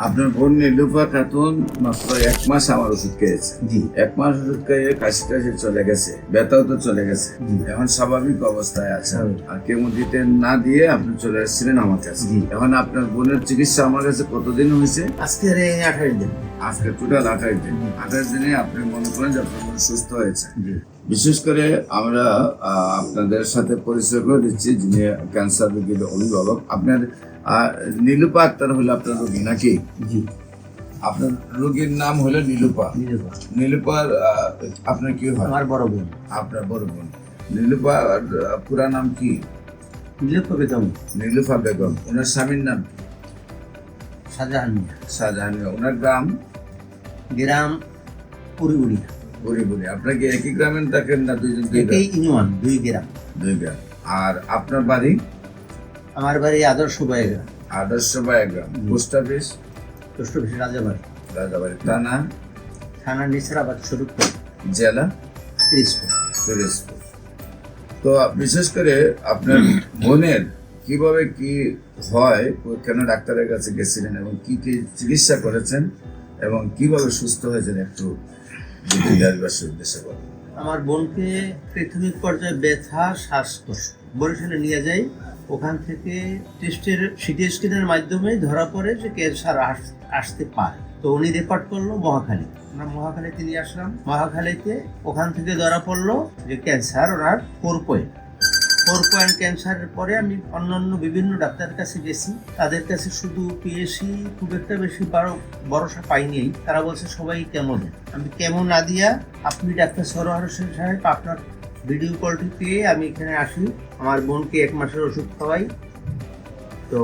আপনার বোন নীলুফা খাতুন মাত্র 1 মাস আমার ওষুধ খেয়েছে। জি। 1 মাস ওষুধ খেয়ে কাশি টাশি চলে গেছে, ব্যথাও তো চলে গেছে, এখন স্বাভাবিক অবস্থায় আছে। আর কেমো দিতে না দিয়ে আপনি চলে এসেছিলেন আমার কাছে। জি। এখন আপনার বোনের চিকিৎসা আমার কাছে কতদিন হয়েছে? আজকে 28 দিন। আজকে টোটাল 28 দিন। 28 দিনে আপনি মনে করেন যে আপনার বোন সুস্থ হয়েছে। জি। বিশেষ করে আমরা আপনাদের সাথে পরিচয় করে দিচ্ছি, যিনি ক্যান্সার রোগীর অভিভাবক। আপনার নীলুফা আক্তার হলো আপনার রোগী নাকি? জি। আপনার রোগীর নাম হলো নীলুফা। নীলুফার আপনার কি হয়? আমার বড় বোন। আপনার বড় বোন। নীলুফা পুরা নাম কি? নীলুফা বেগম। নীলুফা বেগম। ওনার স্বামীর নাম কি? শাহজাহান মিয়া। শাহজাহান মিয়া। ওনার গ্রাম পুরিগুড়িয়া। বুড়ি। আপনার কি একই গ্রামে থাকেন না দুইজন? একই ইউনিয়ন, 2 গ্রাম। 2 গ্রাম। আর আপনার বাড়ি? আমার বাড়ি আদর্শ গ্রাম। আদর্শ গ্রাম। Post office? রাজাবাড়ি। রাজাবাড়ি। থানা নিসারাবাদ শরীফপুর। জেলা পিরোজপুর। তো বিশেষ করে আপনার বোনের কিভাবে কি হয়, কেন ডাক্তারের কাছে গেছিলেন এবং কি কি চিকিৎসা করেছেন এবং কিভাবে সুস্থ হয়েছেন একটু দেশবাসীর উদ্দেশ্যে বলেন। আমার বোনকে প্রাথমিক পর্যায়ে ব্যথা, শ্বাসকষ্ট বরিশালে নিয়ে যাই। ওখান থেকে সিটি স্ক্যানের মাধ্যমে ধরা পড়ে যে ক্যান্সার আসতে পারে। তো উনি রেফার করলো মহাখালী। আমরা মহাখালীতে নিয়ে আসলাম। মহাখালীতে ওখান থেকে ধরা পড়লো যে ক্যান্সার ওনার 4 পয়েন্ট ক্যান্সারের পরে আমি অন্যান্য বিভিন্ন ডাক্তারের কাছে গেছি। তাদের কাছে শুধু পিএসসি খুব একটা বেশি ভরসা পাইনি। তারা বলছে সবাই কেমো দেন। আমি কেমো না দিয়া আপনি ডাক্তার সরোয়ার হোসেন সাহেব আপনার ভিডিও কলটি পেয়ে আমি এখানে আসি। আমার বোনকে 1 মাসের ওষুধ খাওয়াই। তো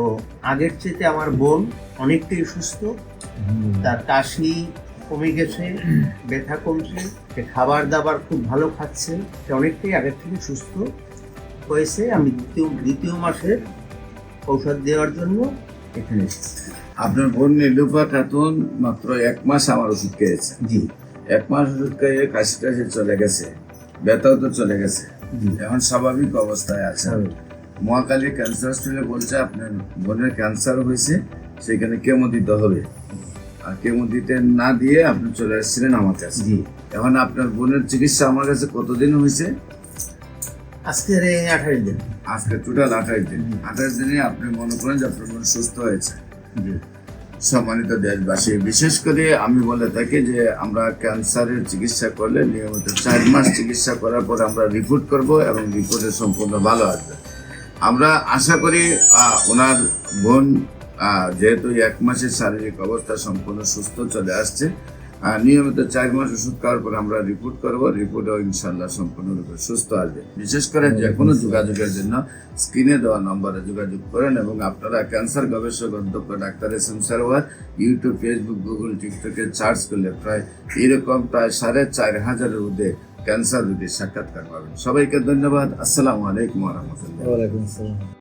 আগের চেয়ে আমার বোন অনেকটাই সুস্থ। তার কাশি কমে গেছে, ব্যথা কমছে, সে খাবার দাবার খুব ভালো খাচ্ছে, সে অনেকটাই আগের থেকে সুস্থ হয়েছে। আমি দ্বিতীয় মাসের ঔষধ দেওয়ার জন্য এখানে এসেছি। আপনার বোন নীলুফা খাতুন মাত্র 1 মাস আমার ওষুধ খেয়েছে। জি। 1 মাস ওষুধ খেয়ে কাশি টাশি চলে গেছে, ব্যথাও তো চলে গেছে, এখন স্বাভাবিক অবস্থায় আছে। মহাকালী ক্যান্সার হসপিটালে বলছে আপনার বোনের ক্যান্সার হয়েছে, সেখানে কেমো দিতে হবে। আর কেমো দিতে না দিয়ে আপনি চলে এসেছিলেন আমার কাছে। এখন আপনার বোনের চিকিৎসা আমার কাছে কতদিন হয়েছে? আজকে 28 দিন। আজকে টোটাল 28 দিন। 28 দিনে আপনি মনে করেন যে আপনার বোন সুস্থ হয়েছে। সম্মানিত দেশবাসী, বিশেষ করে আমি বলে থাকি যে আমরা ক্যান্সারের চিকিৎসা করলে নিয়মিত 4 মাস চিকিৎসা করার পর আমরা রিপোর্ট করব এবং রিপোর্টে সম্পূর্ণ ভালো আসবে। আমরা আশা করি ওনার বোন যেহেতু 1 মাসের শারীরিক অবস্থা সম্পূর্ণ সুস্থ চলে আসছে, নিয়মিত 4 মাস ওষুধ খাওয়ার পর আমরা রিপোর্ট করবো। রিপোর্টেও ইনশাল্লাহ সম্পূর্ণরূপে সুস্থ আসবে। বিশেষ করে যে কোনো যোগাযোগের জন্য স্ক্রিনে দেওয়া নম্বরে যোগাযোগ করেন এবং আপনারা ক্যান্সার গবেষক অধ্যক্ষ doctor SM. Sarwar YouTube, Facebook, Google, টিকটকে সার্চ করলে প্রায় 4,500-এর ঊর্ধ্বে ক্যান্সার রোগীর সাক্ষাৎকার পাবেন। সবাইকে ধন্যবাদ। আসসালামু আলাইকুম ওয়া রাহমাতুল্লাহ। ওয়া আলাইকুম আসসালাম।